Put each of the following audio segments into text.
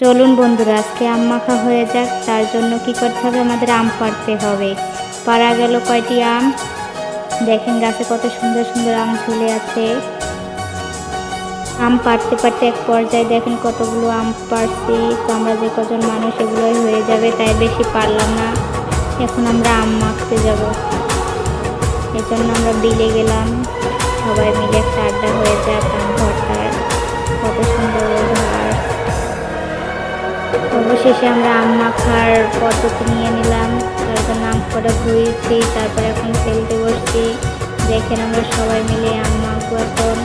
চলুন বন্ধুরা, আজকে আম মাখা হয়ে যাক। তার জন্য কি করতে হবে, আমাদের আম পাড়তে হবে। পাড়া গেল কয়টি আম, দেখেন গাছে কত সুন্দর সুন্দর আম ঝুলে আছে। আম পাড়তে পাড়তে এক পর্যায়ে দেখেন কতগুলো আম পাড়ছি। তো আমরা যে কজন মানুষ এগুলোই হয়ে যাবে, তাই বেশি পারলাম না। এখন আমরা আম মাখতে যাব, এই জন্য আমরা বিলে গেলাম। সবাই মিলে একটা আড্ডা হয়ে যাক আম ভর্তার। কত সুন্দর ঘাস। অবশেষে আমরা আম মাখার পদ্ধতি নিয়ে নিলাম। তার জন্য আম কটা ধুয়েছি, তারপরে এখন ফেলতে বসছি। দেখেন আমরা সবাই মিলে আম মাখবো। এখন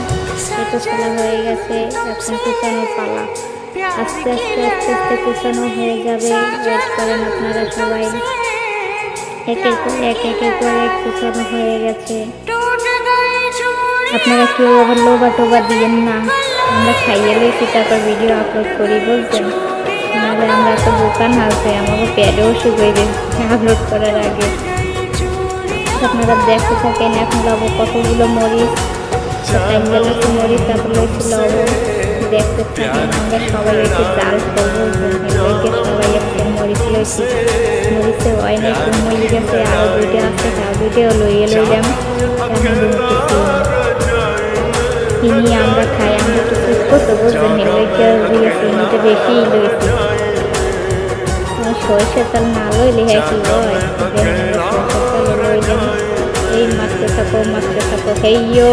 একটু ফেলা হয়ে গেছে, এখন কুচানোর পালা। আস্তে আস্তে আস্তে আস্তে কুচানো হয়ে যাবে। ওয়েট করেন আপনারা সবাই। একের পর একের পরে কুচানো হয়ে গেছে। আপনারা কেউ আবার লোবা টোবা দিয়েন না, আমরা খাইয়ে লইছি তারপর ভিডিও আপলোড করি, বুঝছেন? নাহলে আমরা তো দোকান আছে, আমাকে প্যাডেও শুকিয়ে দিচ্ছি আপলোড করার আগে। আপনারা দেখতে থাকেন। এখন লব কতগুলো মরিচ, মরিচ তারপর লইছি লবণ। দেখতে থাকেন। আমরা সবাই একটু জাল করবো, সবাই একটু মরিচ লইছি। মরিচে হয় না, একটু মরি গেছে, আরো দুইটা আছে, আরো দুইটাও লইয়ে লইলাম। চিনি আমরা খাই, আমরা একটু চুপ করতে বলবেন, চিনিটা বেশিই লইছি। সরষের তেল না লইলে হ্যাঁ কি হয়, সরষের তেল লইলাম। এই মাখতে থাকো হেইয়ো।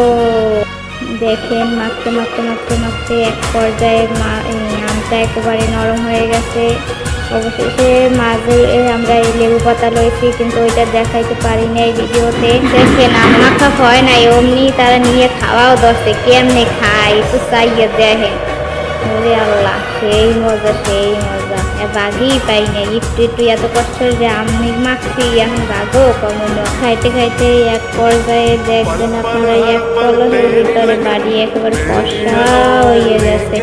দেখেন মাখতে মাখতে মাখতে মাখতে এক পর্যায়ে আমটা একেবারে নরম হয়ে গেছে। অবশেষে মাঝে আমরা এই লেবু পাতা লইছি, কিন্তু ওইটা দেখাইতে পারি না এই ভিডিওতে। দেখেন আম মাখা হয় নাই, অমনি তারা নিয়ে খাওয়াও দশে। কেমনে খায় একটু চাইয়ে দেখেন। ওরে আল্লাহ, সেই মজা সেই মজা। বাঘই পাই না, একটু একটু এত কষ্ট যে আমি মাখছি, এখন বাঘও কমনো। খাইতে খাইতে এক পর্যায়ে দেখবেন আপনারা এক কলসের ভিতরে বাড়ি একেবারে কষা হয়ে গেছে।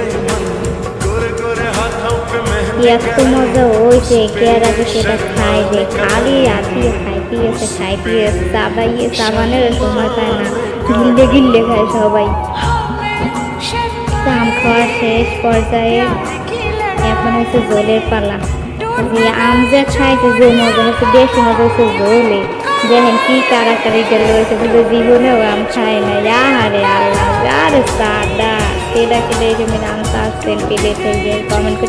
এত মজা হয়েছে, কে আর আগে সেটা খাই রে, খালি আতিয়ে খাইতে গেছে চাবাইয়ে চাবানের সময় পায় না, গিল্লে গিল্লে খায় সবাই। আম খাওয়ার শেষ পর্যায়ে এখন হচ্ছে জলের পালা। আম যে খাইছে যে মজা হচ্ছে, বেশি মজা হচ্ছে জলে। দেখেন কি কারাকারি গেল হয়েছে, জীবনেও আম খায় না। আরে আল্লাহ, আরে সাদা সেটা কেটে আম চাচ্ছেন পেলে কমেন্ট